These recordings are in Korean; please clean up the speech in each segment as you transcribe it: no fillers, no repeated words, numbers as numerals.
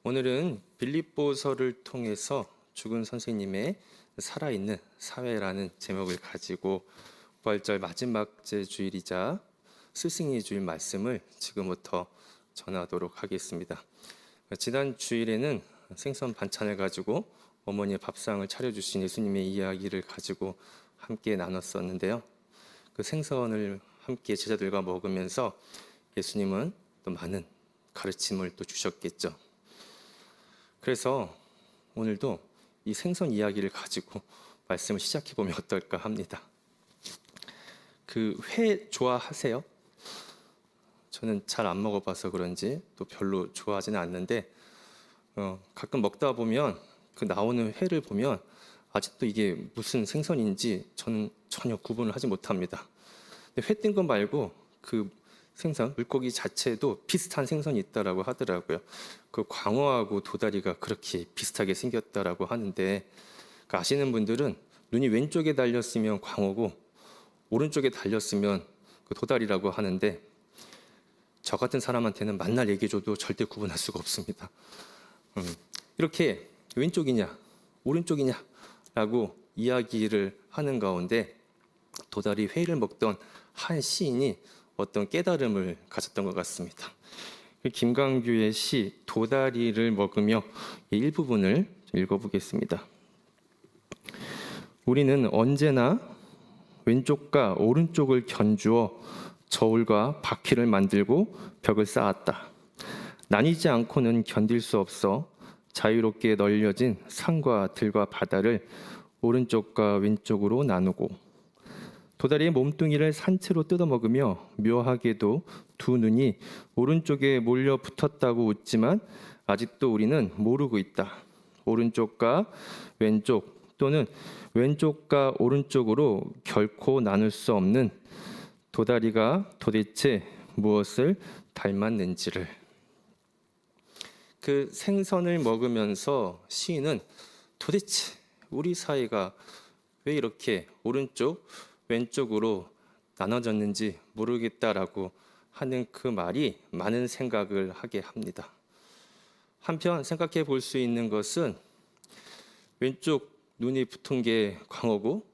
오늘은 빌립보서를 통해서 죽은 선생님의 살아있는 사회라는 제목을 가지고 부활절 마지막 주일이자 스승의 주일 말씀을 지금부터 전하도록 하겠습니다. 지난 주일에는 생선 반찬을 가지고 어머니의 밥상을 차려주신 예수님의 이야기를 가지고 함께 나눴었는데요. 그 생선을 함께 제자들과 먹으면서 예수님은 또 많은 가르침을 또 주셨겠죠. 그래서 오늘도 이 생선 이야기를 가지고 말씀을 시작해 보면 어떨까 합니다. 그 회 좋아하세요? 저는 잘 안 먹어봐서 그런지 또 별로 좋아하지는 않는데 가끔 먹다 보면 그 나오는 회를 보면 아직도 이게 무슨 생선인지 저는 전혀 구분을 하지 못합니다. 근데 회 뜬 거 말고 그 생선, 물고기 자체도 비슷한 생선이 있다라고 하더라고요. 그 광어하고 도다리가 그렇게 비슷하게 생겼다라고 하는데 그 아시는 분들은 눈이 왼쪽에 달렸으면 광어고 오른쪽에 달렸으면 그 도다리라고 하는데 저 같은 사람한테는 만날 얘기해줘도 절대 구분할 수가 없습니다. 이렇게 왼쪽이냐 오른쪽이냐라고 이야기를 하는 가운데 도다리 회를 먹던 한 시인이 어떤 깨달음을 가졌던 것 같습니다. 김강규의 시 도다리를 먹으며 일부분을 읽어보겠습니다. 우리는 언제나 왼쪽과 오른쪽을 견주어 저울과 바퀴를 만들고 벽을 쌓았다. 나뉘지 않고는 견딜 수 없어 자유롭게 널려진 산과 들과 바다를 오른쪽과 왼쪽으로 나누고 도다리의 몸뚱이를 산채로 뜯어먹으며 묘하게도 두 눈이 오른쪽에 몰려 붙었다고 웃지만 아직도 우리는 모르고 있다. 오른쪽과 왼쪽 또는 왼쪽과 오른쪽으로 결코 나눌 수 없는 도다리가 도대체 무엇을 닮았는지를. 그 생선을 먹으면서 시인은 도대체 우리 사이가 왜 이렇게 오른쪽 왼쪽으로 나눠졌는지 모르겠다라고 하는 그 말이 많은 생각을 하게 합니다. 한편 생각해 볼 수 있는 것은 왼쪽 눈이 붙은 게 광어고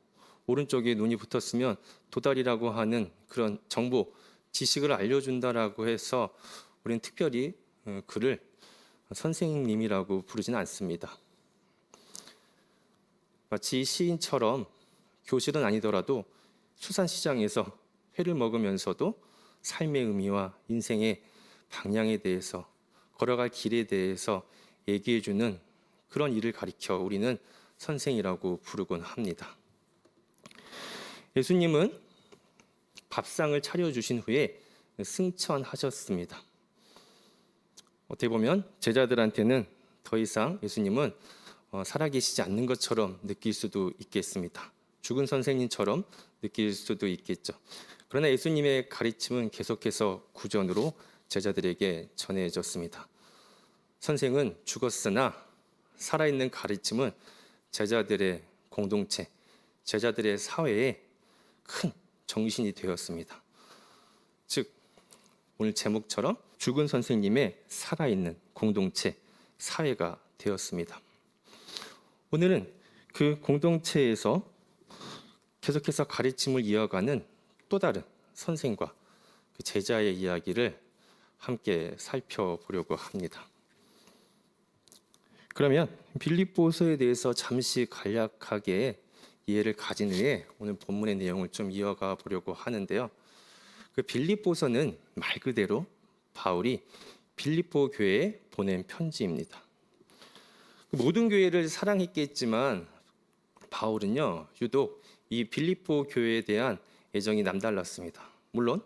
오른쪽에 눈이 붙었으면 도다리라고 하는 그런 정보, 지식을 알려준다라고 해서 우리는 특별히 그를 선생님이라고 부르지는 않습니다. 마치 시인처럼 교실은 아니더라도 수산시장에서 회를 먹으면서도 삶의 의미와 인생의 방향에 대해서 걸어갈 길에 대해서 얘기해주는 그런 일을 가리켜 우리는 선생이라고 부르곤 합니다. 예수님은 밥상을 차려주신 후에 승천하셨습니다. 어떻게 보면 제자들한테는 더 이상 예수님은 살아계시지 않는 것처럼 느낄 수도 있겠습니다. 죽은 선생님처럼 느낄 수도 있겠죠. 그러나 예수님의 가르침은 계속해서 구전으로 제자들에게 전해졌습니다. 선생은 죽었으나 살아있는 가르침은 제자들의 공동체, 제자들의 사회에 큰 정신이 되었습니다. 즉 오늘 제목처럼 죽은 선생님의 살아있는 공동체, 사회가 되었습니다. 오늘은 그 공동체에서 계속해서 가르침을 이어가는 또 다른 선생과 그 제자의 이야기를 함께 살펴보려고 합니다. 그러면 빌립보서에 대해서 잠시 간략하게 이해를 가진 후에 오늘 본문의 내용을 좀 이어가 보려고 하는데요. 그 빌립보서는 말 그대로 바울이 빌립보 교회에 보낸 편지입니다. 모든 교회를 사랑했겠지만 바울은요 유독 이 빌립보 교회에 대한 애정이 남달랐습니다. 물론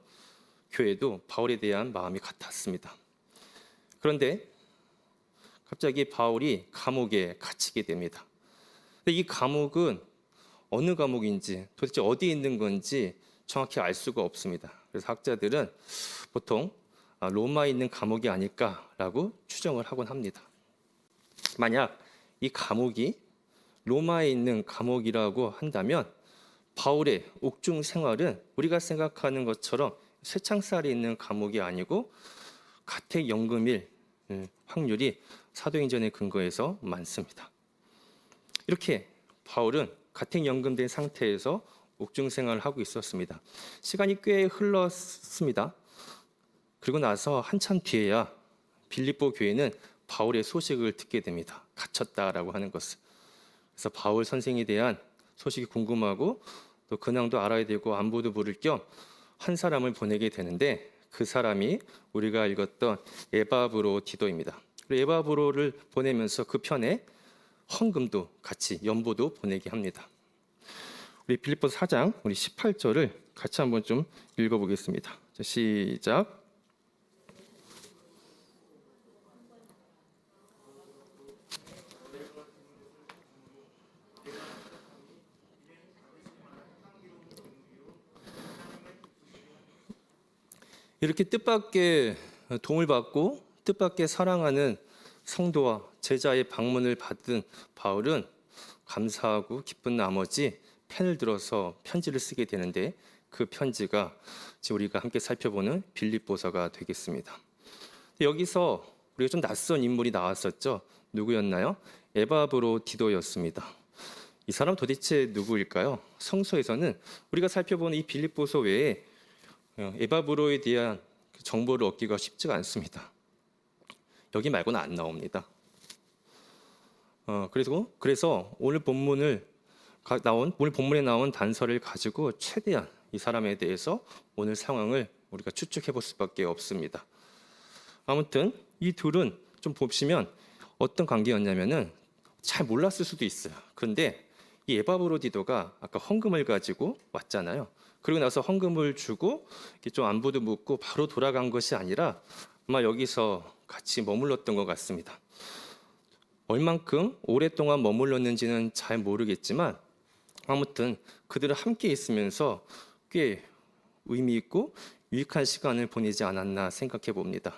교회도 바울에 대한 마음이 같았습니다. 그런데 갑자기 바울이 감옥에 갇히게 됩니다. 근데 이 감옥은 어느 감옥인지 도대체 어디에 있는 건지 정확히 알 수가 없습니다. 그래서 학자들은 보통 로마에 있는 감옥이 아닐까라고 추정을 하곤 합니다. 만약 이 감옥이 로마에 있는 감옥이라고 한다면 바울의 옥중 생활은 우리가 생각하는 것처럼 쇠창살이 있는 감옥이 아니고 가택연금일 확률이 사도행전의 근거에서 많습니다. 이렇게 바울은 가택연금된 상태에서 옥중 생활을 하고 있었습니다. 시간이 꽤 흘렀습니다. 그리고 나서 한참 뒤에야 빌립보 교회는 바울의 소식을 듣게 됩니다. 갇혔다라고 하는 것을. 그래서 바울 선생에 대한 소식이 궁금하고 또 근황도 알아야 되고 안부도 물을 겸 한 사람을 보내게 되는데 그 사람이 우리가 읽었던 에바브로디도입니다. 에바브로를 보내면서 그 편에 헌금도 같이 연보도 보내게 합니다. 우리 빌립보서 4장 우리 18절을 같이 한번 좀 읽어보겠습니다. 자, 시작. 이렇게 뜻밖의 도움을 받고 뜻밖의 사랑하는 성도와 제자의 방문을 받은 바울은 감사하고 기쁜 나머지 펜을 들어서 편지를 쓰게 되는데 그 편지가 지금 우리가 함께 살펴보는 빌립보서가 되겠습니다. 여기서 우리가 좀 낯선 인물이 나왔었죠. 누구였나요? 에바브로디도였습니다. 이 사람 도대체 누구일까요? 성서에서는 우리가 살펴보는 이 빌립보서 외에 에바브로에 대한 정보를 얻기가 쉽지가 않습니다. 여기 말고는 안 나옵니다. 그래서 오늘 본문에 나온 단서를 가지고 최대한 이 사람에 대해서 오늘 상황을 우리가 추측해 볼 수밖에 없습니다. 아무튼 이 둘은 좀 보시면 어떤 관계였냐면은 잘 몰랐을 수도 있어요. 그런데 이 에바브로디도가 아까 헌금을 가지고 왔잖아요. 그리고 나서 헌금을 주고 좀 안부도 묻고 바로 돌아간 것이 아니라 아마 여기서 같이 머물렀던 것 같습니다. 얼만큼 오랫동안 머물렀는지는 잘 모르겠지만 아무튼 그들은 함께 있으면서 꽤 의미 있고 유익한 시간을 보내지 않았나 생각해 봅니다.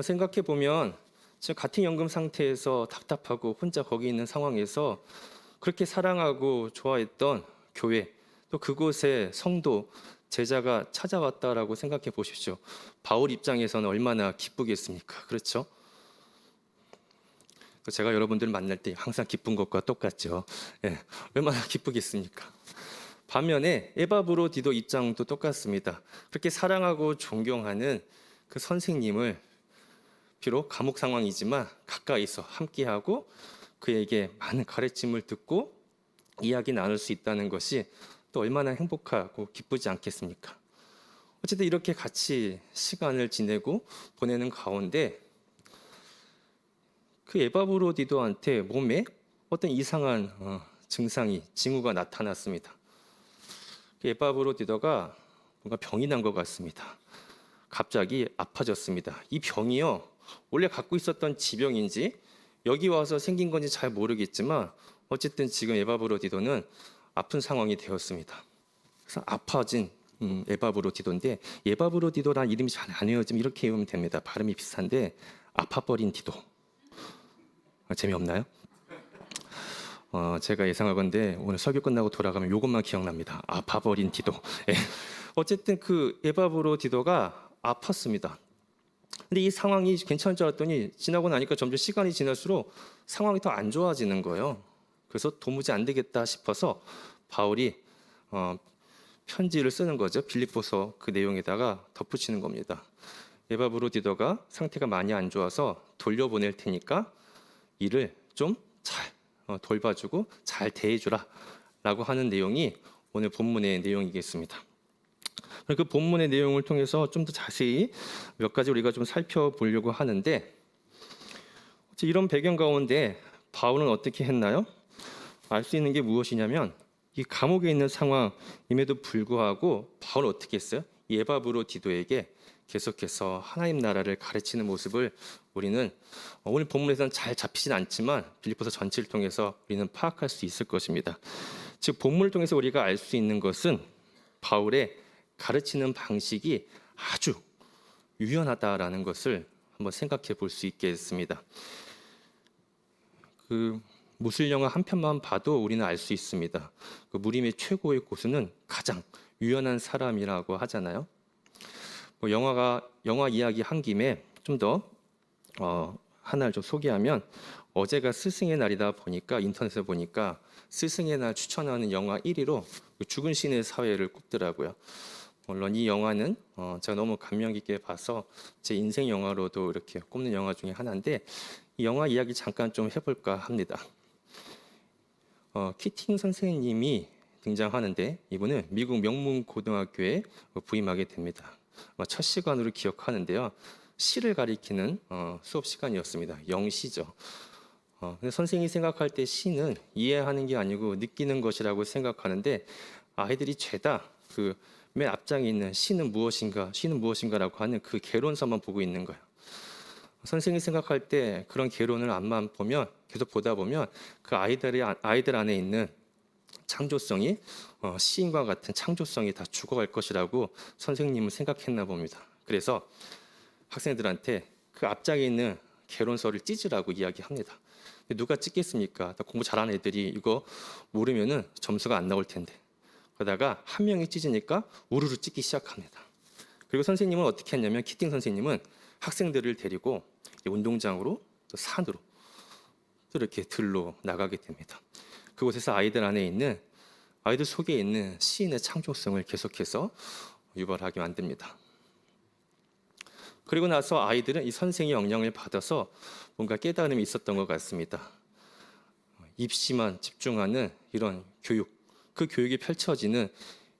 생각해 보면 지금 같은 연금 상태에서 답답하고 혼자 거기 있는 상황에서 그렇게 사랑하고 좋아했던 교회 또 그곳에 성도 제자가 찾아왔다라고 생각해 보십시오. 바울 입장에서는 얼마나 기쁘겠습니까? 그렇죠? 제가 여러분들 만날 때 항상 기쁜 것과 똑같죠. 예, 얼마나 기쁘겠습니까? 반면에 에바브로디도 입장도 똑같습니다. 그렇게 사랑하고 존경하는 그 선생님을 비록 감옥 상황이지만 가까이서 함께하고 그에게 많은 가르침을 듣고 이야기 나눌 수 있다는 것이 또 얼마나 행복하고 기쁘지 않겠습니까? 어쨌든 이렇게 같이 시간을 지내고 보내는 가운데 그 에바브로디도한테 몸에 어떤 이상한 징후가 나타났습니다. 그 에바브로디도가 뭔가 병이 난 것 같습니다. 갑자기 아파졌습니다. 이 병이요 원래 갖고 있었던 지병인지 여기 와서 생긴 건지 잘 모르겠지만 어쨌든 지금 에바브로디도는 아픈 상황이 되었습니다. 그래서 아파진 에바브로디도인데 에바브로디도라는 이름이 잘 안 외워지면 이렇게 외우면 됩니다. 발음이 비슷한데 아파버린 디도. 재미없나요? 제가 예상하건대 오늘 설교 끝나고 돌아가면 이것만 기억납니다. 아파버린 디도. 예. 어쨌든 그 에바브로디도가 아팠습니다. 근데 이 상황이 괜찮을 줄 알았더니 지나고 나니까 점점 시간이 지날수록 상황이 더 안 좋아지는 거예요. 그래서 도무지 안 되겠다 싶어서 바울이 편지를 쓰는 거죠. 빌립보서 그 내용에다가 덧붙이는 겁니다. 에바브로디도가 상태가 많이 안 좋아서 돌려보낼 테니까 이를 좀 잘 돌봐주고 잘 대해주라 라고 하는 내용이 오늘 본문의 내용이겠습니다. 그 본문의 내용을 통해서 좀 더 자세히 몇 가지 우리가 좀 살펴보려고 하는데 이런 배경 가운데 바울은 어떻게 했나요? 알 수 있는 게 무엇이냐면 이 감옥에 있는 상황임에도 불구하고 바울은 어떻게 했어요? 이 에바브로디도에게 계속해서 하나님 나라를 가르치는 모습을 우리는 오늘 본문에서는 잘 잡히진 않지만 빌립보서 전체를 통해서 우리는 파악할 수 있을 것입니다. 즉 본문을 통해서 우리가 알 수 있는 것은 바울의 가르치는 방식이 아주 유연하다라는 것을 한번 생각해 볼 수 있겠습니다. 그 무술 영화 한 편만 봐도 우리는 알 수 있습니다. 그 무림의 최고의 고수는 가장 유연한 사람이라고 하잖아요. 영화 이야기 한 김에 좀 더 하나를 좀 소개하면 어제가 스승의 날이다 보니까 인터넷에 보니까 스승의 날 추천하는 영화 1위로 죽은 신의 사회를 꼽더라고요. 물론 이 영화는 제가 너무 감명 깊게 봐서 제 인생 영화로도 이렇게 꼽는 영화 중에 하나인데 이 영화 이야기 잠깐 좀 해볼까 합니다. 키팅 선생님이 등장하는데 이분은 미국 명문 고등학교에 부임하게 됩니다. 첫 시간으로 기억하는데요. 시를 가리키는 수업 시간이었습니다. 영시죠. 근데 선생님이 생각할 때 시는 이해하는 게 아니고 느끼는 것이라고 생각하는데 아이들이 죄다 그 맨 앞장에 있는 시는 무엇인가라고 하는 그 개론서만 보고 있는 거예요. 선생님이 생각할 때 그런 개론을 앞만 보면 계속 보다 보면 그 아이들 안에 있는 창조성이 시인과 같은 창조성이 다 죽어갈 것이라고 선생님은 생각했나 봅니다. 그래서 학생들한테 그 앞장에 있는 개론서를 찢으라고 이야기합니다. 누가 찢겠습니까? 공부 잘하는 애들이 이거 모르면은 점수가 안 나올 텐데. 그러다가 한 명이 찢으니까 우르르 찢기 시작합니다. 그리고 선생님은 어떻게 했냐면 키팅 선생님은 학생들을 데리고 운동장으로 또 산으로 또 이렇게 들로 나가게 됩니다. 그곳에서 아이들 속에 있는 시인의 창조성을 계속해서 유발하게 만듭니다. 그리고 나서 아이들은 이 선생의 영향을 받아서 뭔가 깨달음이 있었던 것 같습니다. 입시만 집중하는 이런 교육, 그 교육이 펼쳐지는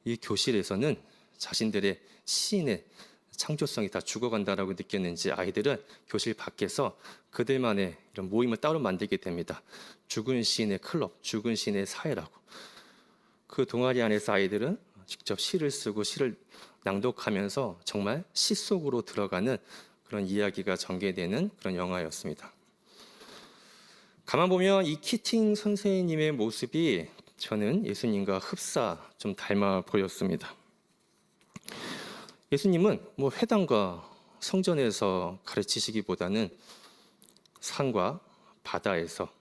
이 교실에서는 자신들의 시인의 창조성이 다 죽어간다라고 느꼈는지 아이들은 교실 밖에서 그들만의 이런 모임을 따로 만들게 됩니다. 죽은 시인의 클럽, 죽은 시인의 사회라고. 그 동아리 안에서 아이들은 직접 시를 쓰고 시를 낭독하면서 정말 시 속으로 들어가는 그런 이야기가 전개되는 그런 영화였습니다. 가만 보면 이 키팅 선생님의 모습이 저는 예수님과 흡사 좀 닮아 보였습니다. 예수님은 회당과 성전에서 가르치시기보다는 산과 바다에서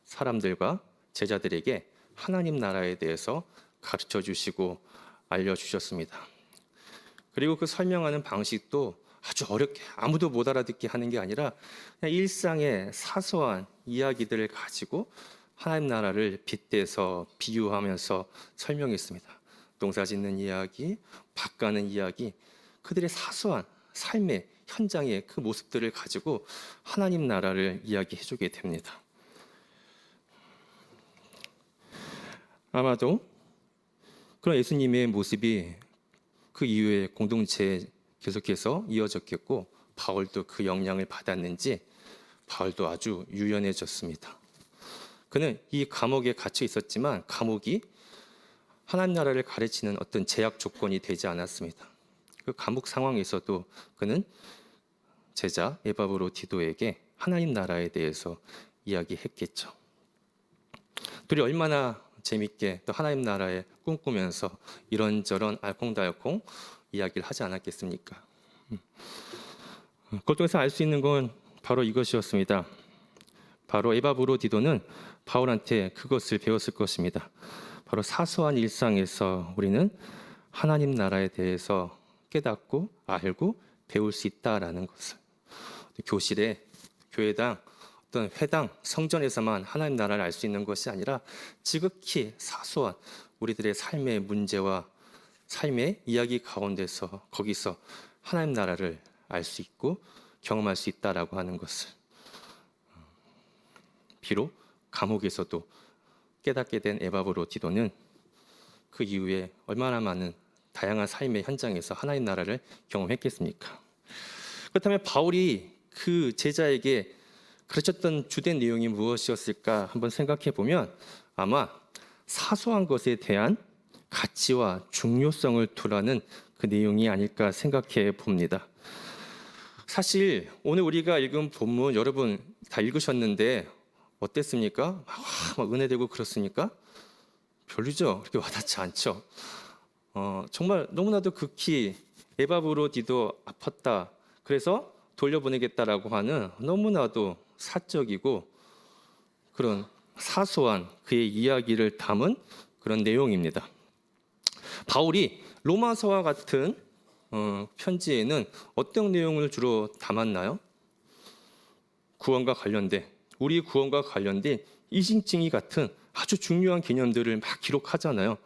사람들과 제자들에게 하나님 나라에 대해서 가르쳐 주시고 알려주셨습니다. 그리고 그 설명하는 방식도 아주 어렵게 아무도 못 알아듣게 하는 게 아니라 그냥 일상의 사소한 이야기들을 가지고 하나님 나라를 빗대서 비유하면서 설명했습니다. 농사 짓는 이야기, 밭 가는 이야기, 그들의 사소한 삶의 현장의 그 모습들을 가지고 하나님 나라를 이야기해주게 됩니다. 아마도 그런 예수님의 모습이 그 이후에 공동체에 계속해서 이어졌겠고 바울도 그 영향을 받았는지 바울도 아주 유연해졌습니다. 그는 이 감옥에 갇혀 있었지만 감옥이 하나님 나라를 가르치는 어떤 제약 조건이 되지 않았습니다. 그 감옥 상황에서도 그는 제자 에바브로디도에게 하나님 나라에 대해서 이야기했겠죠. 둘이 얼마나 재밌게 또 하나님 나라에 꿈꾸면서 이런저런 알콩달콩 이야기를 하지 않았겠습니까? 그걸 통해서 알 수 있는 건 바로 이것이었습니다. 바로 에바브로디도는 바울한테 그것을 배웠을 것입니다. 바로 사소한 일상에서 우리는 하나님 나라에 대해서 깨닫고 알고 배울 수 있다라는 것을. 교실에, 교회당, 어떤 회당, 성전에서만 하나님 나라를 알 수 있는 것이 아니라 지극히 사소한 우리들의 삶의 문제와 삶의 이야기 가운데서 거기서 하나님 나라를 알 수 있고 경험할 수 있다라고 하는 것을. 비록 감옥에서도 깨닫게 된 에바브로디도는 그 이후에 얼마나 많은 다양한 삶의 현장에서 하나님 나라를 경험했겠습니까? 그렇다면 바울이 그 제자에게 가르쳤던 주된 내용이 무엇이었을까 한번 생각해 보면 아마 사소한 것에 대한 가치와 중요성을 두라는 그 내용이 아닐까 생각해 봅니다. 사실 오늘 우리가 읽은 본문 여러분 다 읽으셨는데 어땠습니까? 막 은혜되고 그렇습니까? 별로죠. 그렇게 와닿지 않죠. 정말 너무나도 극히 에바브로디도 아팠다. 그래서 돌려보내겠다라고 하는 너무나도 사적이고 그런 사소한 그의 이야기를 담은 그런 내용입니다. 바울이 로마서와 같은 편지에는 어떤 내용을 주로 담았나요? 구원과 관련된 우리 구원과 관련된 이징징이 같은 아주 중요한 개념들을 막 기록하잖아요.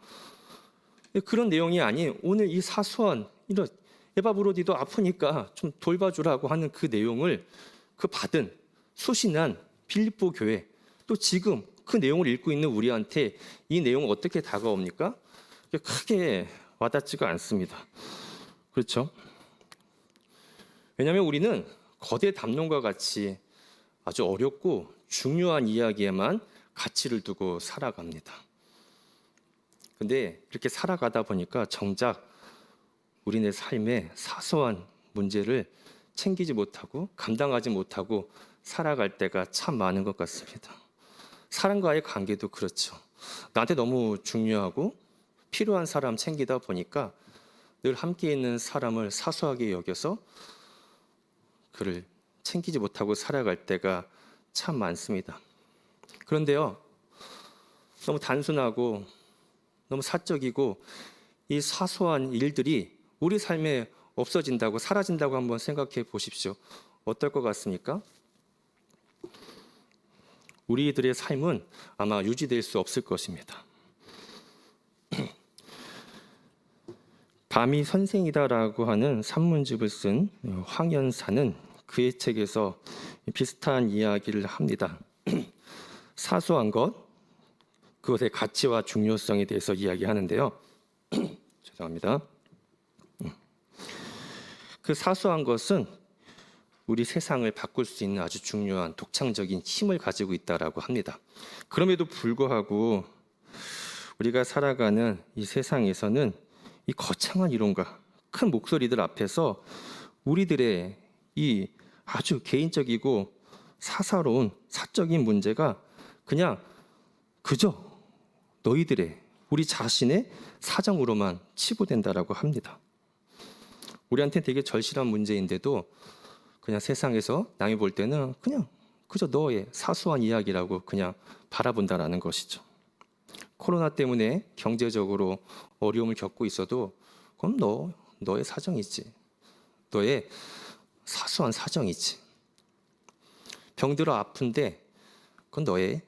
그런 내용이 아닌 오늘 이 사소한 이런 에바브로디도 아프니까 좀 돌봐주라고 하는 그 내용을 그 받은 수신한 빌립보 교회 또 지금 그 내용을 읽고 있는 우리한테 이 내용은 어떻게 다가옵니까? 크게 와닿지가 않습니다. 그렇죠? 왜냐하면 우리는 거대 담론과 같이 아주 어렵고 중요한 이야기에만 가치를 두고 살아갑니다. 근데 이렇게 살아가다 보니까 정작 우리네 삶의 사소한 문제를 챙기지 못하고 감당하지 못하고 살아갈 때가 참 많은 것 같습니다. 사람과의 관계도 그렇죠. 나한테 너무 중요하고 필요한 사람 챙기다 보니까 늘 함께 있는 사람을 사소하게 여겨서 그를 챙기지 못하고 살아갈 때가 참 많습니다. 그런데요, 너무 단순하고 너무 사적이고 이 사소한 일들이 우리 삶에 없어진다고 사라진다고 한번 생각해 보십시오. 어떨 것 같습니까? 우리들의 삶은 아마 유지될 수 없을 것입니다. 밤이 선생이다라고 하는 산문집을 쓴 황현사는 그의 책에서 비슷한 이야기를 합니다. 사소한 것, 그것의 가치와 중요성에 대해서 이야기하는데요. 죄송합니다. 그 사소한 것은 우리 세상을 바꿀 수 있는 아주 중요한 독창적인 힘을 가지고 있다라고 합니다. 그럼에도 불구하고 우리가 살아가는 이 세상에서는 이 거창한 이론과 큰 목소리들 앞에서 우리들의 이 아주 개인적이고 사사로운 사적인 문제가 그냥 그저 너희들의 우리 자신의 사정으로만 치부된다라고 합니다. 우리한테 되게 절실한 문제인데도 그냥 세상에서 남이 볼 때는 그냥 그저 너의 사소한 이야기라고 그냥 바라본다라는 것이죠. 코로나 때문에 경제적으로 어려움을 겪고 있어도 그럼 너의 사정이지. 너의 사소한 사정이지. 병들어 아픈데 그건 너의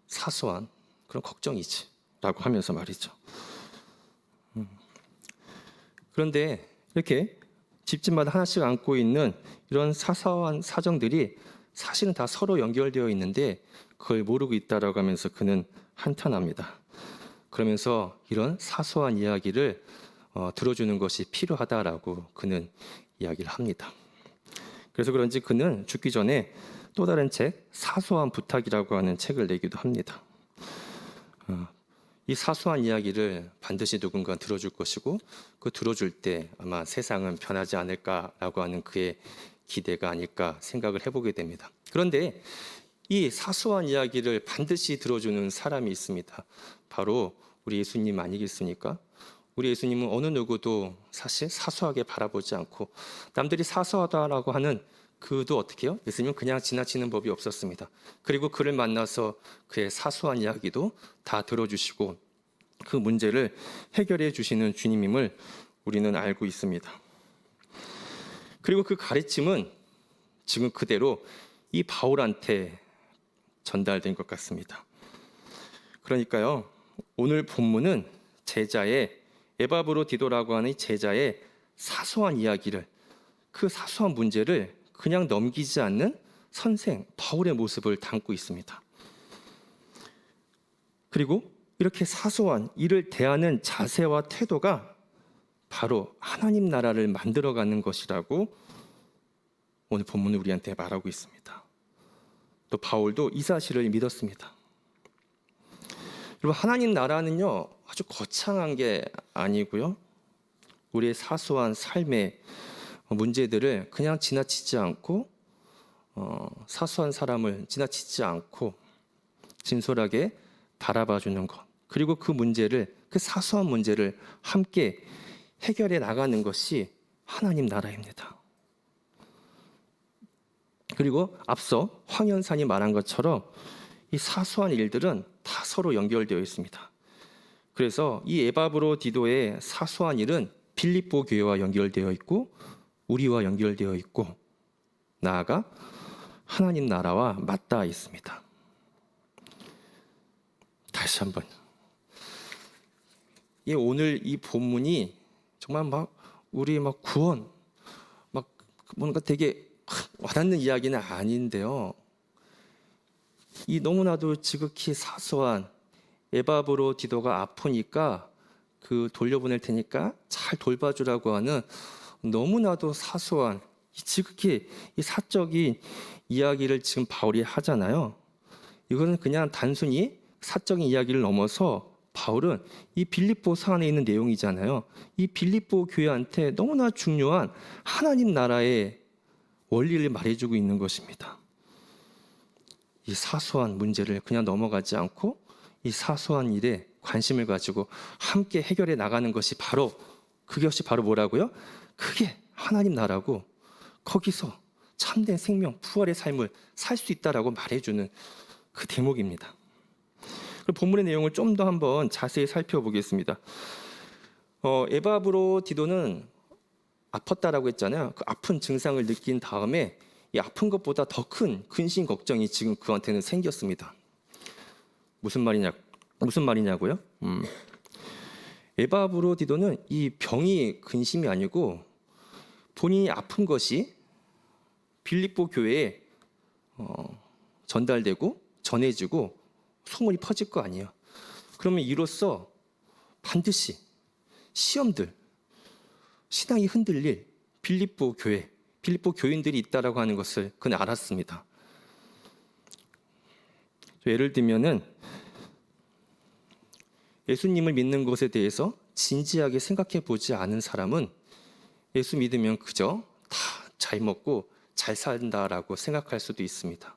사소한 그런 걱정이지 라고 하면서 말이죠. 그런데 이렇게 집집마다 하나씩 안고 있는 이런 사소한 사정들이 사실은 다 서로 연결되어 있는데 그걸 모르고 있다라고 하면서 그는 한탄합니다. 그러면서 이런 사소한 이야기를 들어주는 것이 필요하다라고 그는 이야기를 합니다. 그래서 그런지 그는 죽기 전에 또 다른 책, 사소한 부탁이라고 하는 책을 내기도 합니다. 이 사소한 이야기를 반드시 누군가 들어줄 것이고 그 들어줄 때 아마 세상은 변하지 않을까라고 하는 그의 기대가 아닐까 생각을 해보게 됩니다. 그런데 이 사소한 이야기를 반드시 들어주는 사람이 있습니다. 바로 우리 예수님 아니겠습니까? 우리 예수님은 어느 누구도 사실 사소하게 바라보지 않고 남들이 사소하다라고 하는 그도 어떻게 해요? 예수님은 그냥 지나치는 법이 없었습니다. 그리고 그를 만나서 그의 사소한 이야기도 다 들어주시고 그 문제를 해결해 주시는 주님임을 우리는 알고 있습니다. 그리고 그 가르침은 지금 그대로 이 바울한테 전달된 것 같습니다. 그러니까요, 오늘 본문은 제자의 에바브로디도라고 하는 제자의 사소한 이야기를 그 사소한 문제를 그냥 넘기지 않는 선생 바울의 모습을 담고 있습니다. 그리고 이렇게 사소한 일을 대하는 자세와 태도가 바로 하나님 나라를 만들어가는 것이라고 오늘 본문은 우리한테 말하고 있습니다. 또 바울도 이 사실을 믿었습니다. 여러분, 하나님 나라는요 아주 거창한 게 아니고요, 우리의 사소한 삶의 문제들을 그냥 지나치지 않고 사소한 사람을 지나치지 않고 진솔하게 바라봐주는 것, 그리고 그 문제를, 그 사소한 문제를 함께 해결해 나가는 것이 하나님 나라입니다. 그리고 앞서 황현산이 말한 것처럼 이 사소한 일들은 다 서로 연결되어 있습니다. 그래서 이 에바브로디도의 사소한 일은 빌립보 교회와 연결되어 있고 우리와 연결되어 있고 나아가 하나님 나라와 맞닿아 있습니다. 다시 한번, 오늘 이 본문이 정말 우리 구원, 뭔가 되게 와닿는 이야기는 아닌데요. 이 너무나도 지극히 사소한, 에바브로디도가 아프니까 그 돌려보낼 테니까 잘 돌봐주라고 하는 너무나도 사소한, 지극히 이 사적인 이야기를 지금 바울이 하잖아요. 이거는 그냥 단순히 사적인 이야기를 넘어서 바울은 이 빌립보서 안에 있는 내용이잖아요. 이 빌립보 교회한테 너무나 중요한 하나님 나라의 원리를 말해주고 있는 것입니다. 이 사소한 문제를 그냥 넘어가지 않고 이 사소한 일에 관심을 가지고 함께 해결해 나가는 것이 그것이 바로 뭐라고요? 그게 하나님 나라고, 거기서 참된 생명, 부활의 삶을 살 수 있다라고 말해주는 그 대목입니다. 본문의 내용을 좀 더 한번 자세히 살펴보겠습니다. 에바브로디도는 아팠다라고 했잖아요. 그 아픈 증상을 느낀 다음에 이 아픈 것보다 더 큰 근심 걱정이 지금 그한테는 생겼습니다. 무슨 말이냐고요? 에바브로디도는 이 병이 근심이 아니고 본인이 아픈 것이 빌립보 교회에 전달되고 전해지고 소문이 퍼질 거 아니에요. 그러면 이로써 반드시 시험들, 신앙이 흔들릴 빌립보 교인들이 있다라고 하는 것을 그는 알았습니다. 예를 들면은 예수님을 믿는 것에 대해서 진지하게 생각해 보지 않은 사람은 예수 믿으면 그저 다 잘 먹고 잘 산다라고 생각할 수도 있습니다.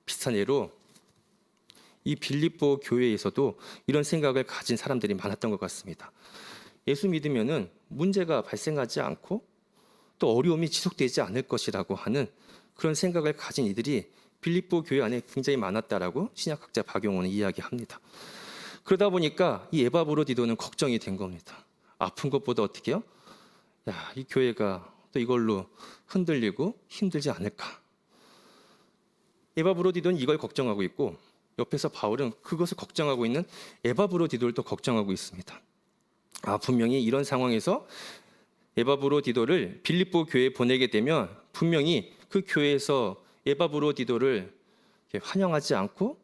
비슷한 예로 이 빌립보 교회에서도 이런 생각을 가진 사람들이 많았던 것 같습니다. 예수 믿으면은 문제가 발생하지 않고 또 어려움이 지속되지 않을 것이라고 하는 그런 생각을 가진 이들이 빌립보 교회 안에 굉장히 많았다라고 신약학자 박용호는 이야기합니다. 그러다 보니까 이 에바브로디도는 걱정이 된 겁니다. 아픈 것보다 어떻게 해요? 이 교회가 또 이걸로 흔들리고 힘들지 않을까? 에바브로디도는 이걸 걱정하고 있고 옆에서 바울은 그것을 걱정하고 있는 에바브로디도를 또 걱정하고 있습니다. 분명히 이런 상황에서 에바브로디도를 빌립보 교회에 보내게 되면 분명히 그 교회에서 에바브로디도를 환영하지 않고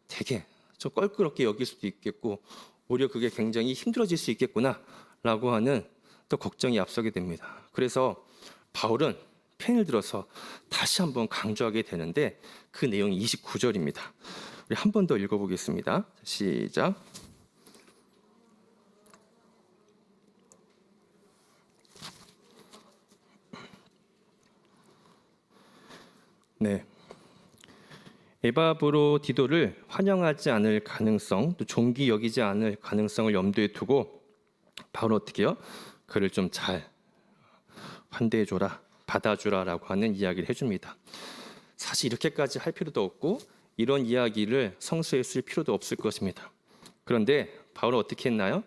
되게 좀 껄끄럽게 여길 수도 있겠고 오히려 그게 굉장히 힘들어질 수 있겠구나라고 하는 또 걱정이 앞서게 됩니다. 그래서 바울은 펜을 들어서 다시 한번 강조하게 되는데 그 내용이 29절입니다. 우리 한 번 더 읽어보겠습니다. 시작. 네. 에바브로디도를 환영하지 않을 가능성, 또 존귀 여기지 않을 가능성을 염두에 두고 바울은 어떻게 해요? 그를 좀 잘 환대해줘라, 받아주라라고 하는 이야기를 해줍니다. 사실 이렇게까지 할 필요도 없고 이런 이야기를 성서에 쓸 필요도 없을 것입니다. 그런데 바울은 어떻게 했나요?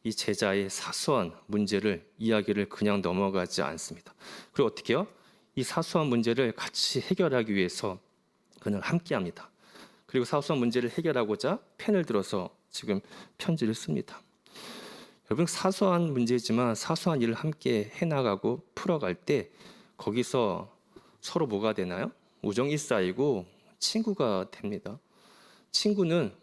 이 제자의 사소한 이야기를 그냥 넘어가지 않습니다. 그리고 어떻게 해요? 이 사소한 문제를 같이 해결하기 위해서 그는 함께합니다. 그리고 사소한 문제를 해결하고자 펜을 들어서 지금 편지를 씁니다. 여러분, 사소한 문제지만 사소한 일을 함께 해나가고 풀어갈 때 거기서 서로 뭐가 되나요? 우정이 쌓이고 친구가 됩니다. 친구는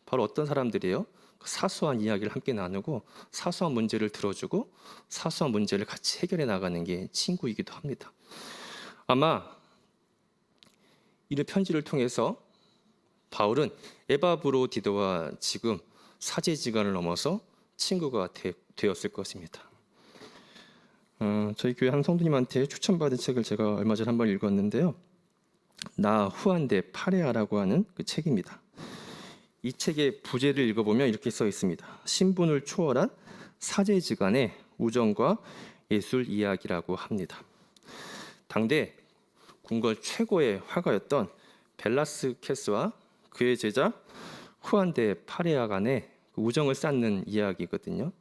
바로 어떤 사람들이에요? 사소한 이야기를 함께 나누고 사소한 문제를 들어주고 사소한 문제를 같이 해결해 나가는 게 친구이기도 합니다. 아마 이런 편지를 통해서 바울은 에바브로디도와 지금 사제지간을 넘어서 친구가 되었을 것입니다. 저희 교회 한 성도님한테 추천받은 책을 제가 얼마 전에 한번 읽었는데요. 나 후한데 파레아라고 하는 그 책입니다. 이 책의 부제를 읽어보면 이렇게 써 있습니다. 신분을 초월한 사제지간의 우정과 예술 이야기라고 합니다. 당대 궁궐 최고의 화가였던 벨라스케스와 그의 제자 후안데 파레아 간의 우정을 쌓는 이야기거든요.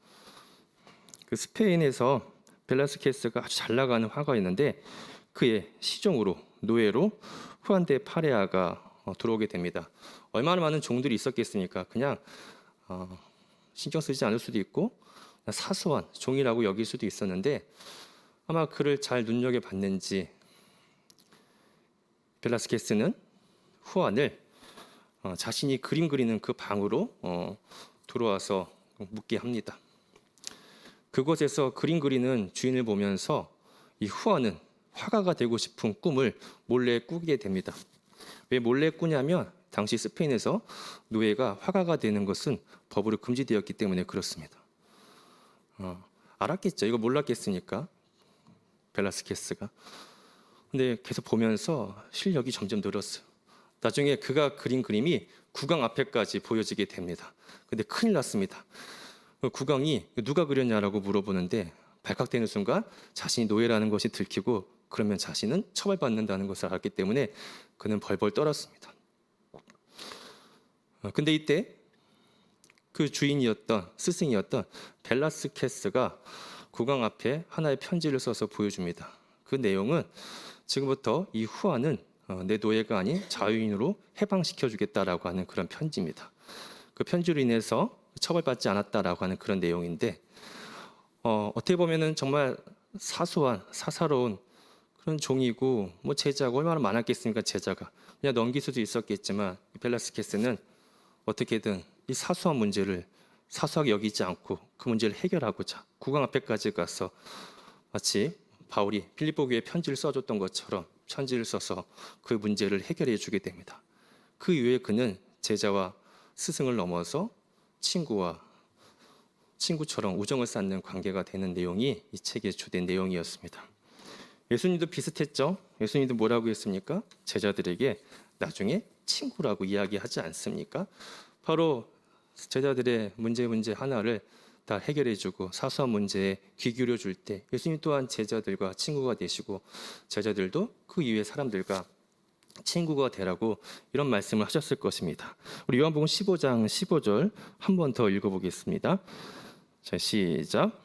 그 스페인에서 벨라스케스가 아주 잘 나가는 화가였는데 그의 시종으로 노예로 후한데 파레아가 들어오게 됩니다. 얼마나 많은 종들이 있었겠습니까? 그냥 신경 쓰지 않을 수도 있고 사소한 종이라고 여길 수도 있었는데 아마 그를 잘 눈여겨봤는지 벨라스케스는 후안을 자신이 그림 그리는 그 방으로 들어와서 묵게 합니다. 그곳에서 그림 그리는 주인을 보면서 이 후안은 화가가 되고 싶은 꿈을 몰래 꾸게 됩니다. 왜 몰래 꾸냐면 당시 스페인에서 노예가 화가가 되는 것은 법으로 금지되었기 때문에 그렇습니다. 알았겠죠. 이거 몰랐겠습니까? 벨라스케스가. 근데 계속 보면서 실력이 점점 늘었어요. 나중에 그가 그린 그림이 국왕 앞에까지 보여지게 됩니다. 근데 큰일 났습니다. 국왕이 누가 그렸냐라고 물어보는데 발칵되는 순간 자신이 노예라는 것이 들키고 그러면 자신은 처벌받는다는 것을 알았기 때문에 그는 벌벌 떨었습니다. 근데 이때 그 주인이었던 스승이었던 벨라스케스가 국왕 앞에 하나의 편지를 써서 보여줍니다. 그 내용은 지금부터 이 후안은 내 노예가 아닌 자유인으로 해방시켜주겠다라고 하는 그런 편지입니다. 그 편지로 인해서 처벌받지 않았다라고 하는 그런 내용인데 어떻게 보면은 정말 사소한 사사로운 그런 종이고 뭐 제자가 얼마나 많았겠습니까? 제자가 그냥 넘길 수도 있었겠지만 벨라스케스는 어떻게든 이 사소한 문제를 사소하게 여기지 않고 그 문제를 해결하고자 국왕 앞에까지 가서 마치 바울이 빌립보 교회에 편지를 써줬던 것처럼 편지를 써서 그 문제를 해결해 주게 됩니다. 그 이후에 그는 제자와 스승을 넘어서 친구처럼 우정을 쌓는 관계가 되는 내용이 이 책의 주된 내용이었습니다. 예수님도 비슷했죠. 예수님도 뭐라고 했습니까? 제자들에게 나중에 친구라고 이야기하지 않습니까? 바로 제자들의 문제 하나를 다 해결해주고 사소한 문제에 귀 기울여줄 때 예수님 또한 제자들과 친구가 되시고 제자들도 그 이외의 사람들과 친구가 되라고 이런 말씀을 하셨을 것입니다. 우리 요한복음 15장 15절 한 번 더 읽어보겠습니다. 자, 시작.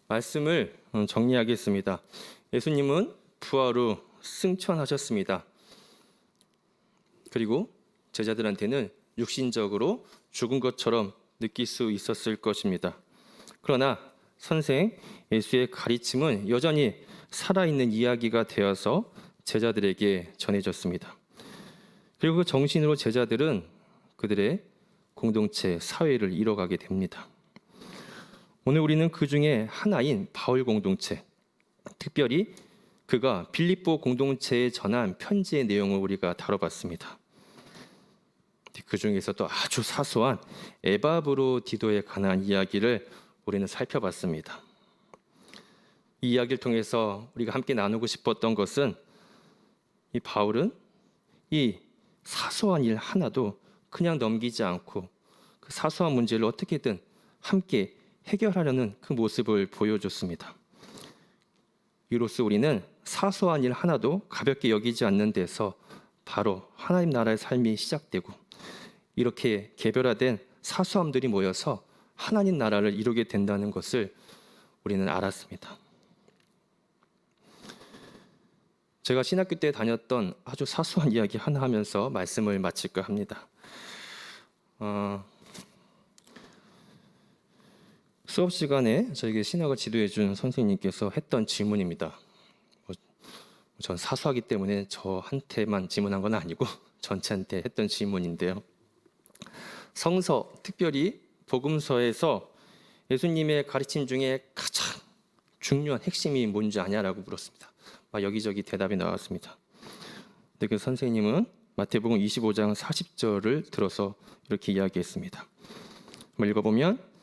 말씀을 정리하겠습니다. 예수님은 부활 후 승천하셨습니다. 그리고 제자들한테는 육신적으로 죽은 것처럼 느낄 수 있었을 것입니다. 그러나 선생 예수의 가르침은 여전히 살아있는 이야기가 되어서 제자들에게 전해졌습니다. 그리고 그 정신으로 제자들은 그들의 공동체, 사회를 이뤄가게 됩니다. 오늘 우리는 그 중에 하나인 바울 공동체, 특별히 그가 빌립보 공동체에 전한 편지의 내용을 우리가 다뤄봤습니다. 그 중에서도 아주 사소한 에바브로디도에 관한 이야기를 우리는 살펴봤습니다. 이 이야기를 통해서 우리가 함께 나누고 싶었던 것은 이 바울은 이 사소한 일 하나도 그냥 넘기지 않고 그 사소한 문제를 어떻게든 함께 해결하려는 그 모습을 보여줬습니다. 이로써 우리는 사소한 일 하나도 가볍게 여기지 않는 데서 바로 하나님 나라의 삶이 시작되고 이렇게 개별화된 사소함들이 모여서 하나님 나라를 이루게 된다는 것을 우리는 알았습니다. 제가 신학교 때 다녔던 아주 사소한 이야기 하나 하면서 말씀을 마칠까 합니다. 수업 시간에 저에게 신학을 지도해 준 선생님께서 했던 질문입니다. 전 사소하기 때문에 저한테만 질문한 건 아니고 전체한테 했던 질문인데요. 성서, 특별히 복음서에서 예수님의 가르침 중에 가장 중요한 핵심이 뭔지 아냐라고 물었습니다. 여기저기 대답이 나왔습니다. 근데 그 선생님은 마태복음 25장 40절을 들어서 이렇게 이야기했습니다. 한번 읽어보면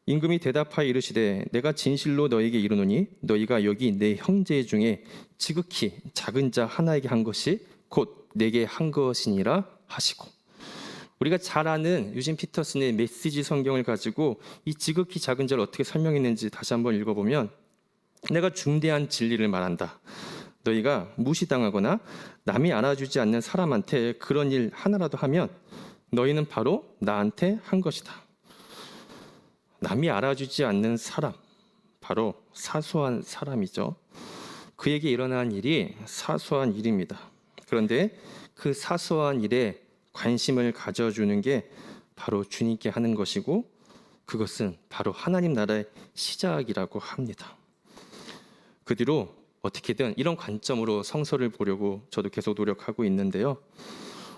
임금이 대답하여 이르시되 내가 진실로 너에게 이르노니 너희가 여기 내 형제 중에 지극히 작은 자 하나에게 한 것이 곧 내게 한 것이니라 하시고, 우리가 잘 아는 유진 피터슨의 메시지 성경을 가지고 이 지극히 작은 자를 어떻게 설명했는지 다시 한번 읽어보면 내가 중대한 진리를 말한다. 너희가 무시당하거나 남이 알아주지 않는 사람한테 그런 일 하나라도 하면 너희는 바로 나한테 한 것이다. 남이 알아주지 않는 사람, 바로 사소한 사람이죠. 그에게 일어난 일이 사소한 일입니다. 그런데 그 사소한 일에 관심을 가져주는 게 바로 주님께 하는 것이고, 그것은 바로 하나님 나라의 시작이라고 합니다. 그 뒤로 어떻게든 이런 관점으로 성서를 보려고 저도 계속 노력하고 있는데요.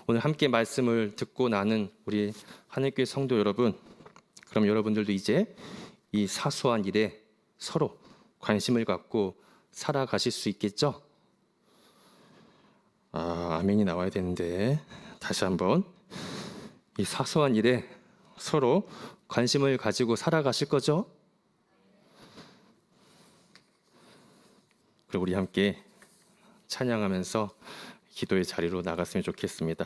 오늘 함께 말씀을 듣고 나는 우리 하늘교회 성도 여러분, 그럼 여러분들도 이제 이 사소한 일에 서로 관심을 갖고 살아가실 수 있겠죠? 아멘이 나와야 되는데 다시 한번, 이 사소한 일에 서로 관심을 가지고 살아가실 거죠? 그럼 우리 함께 찬양하면서 기도의 자리로 나갔으면 좋겠습니다.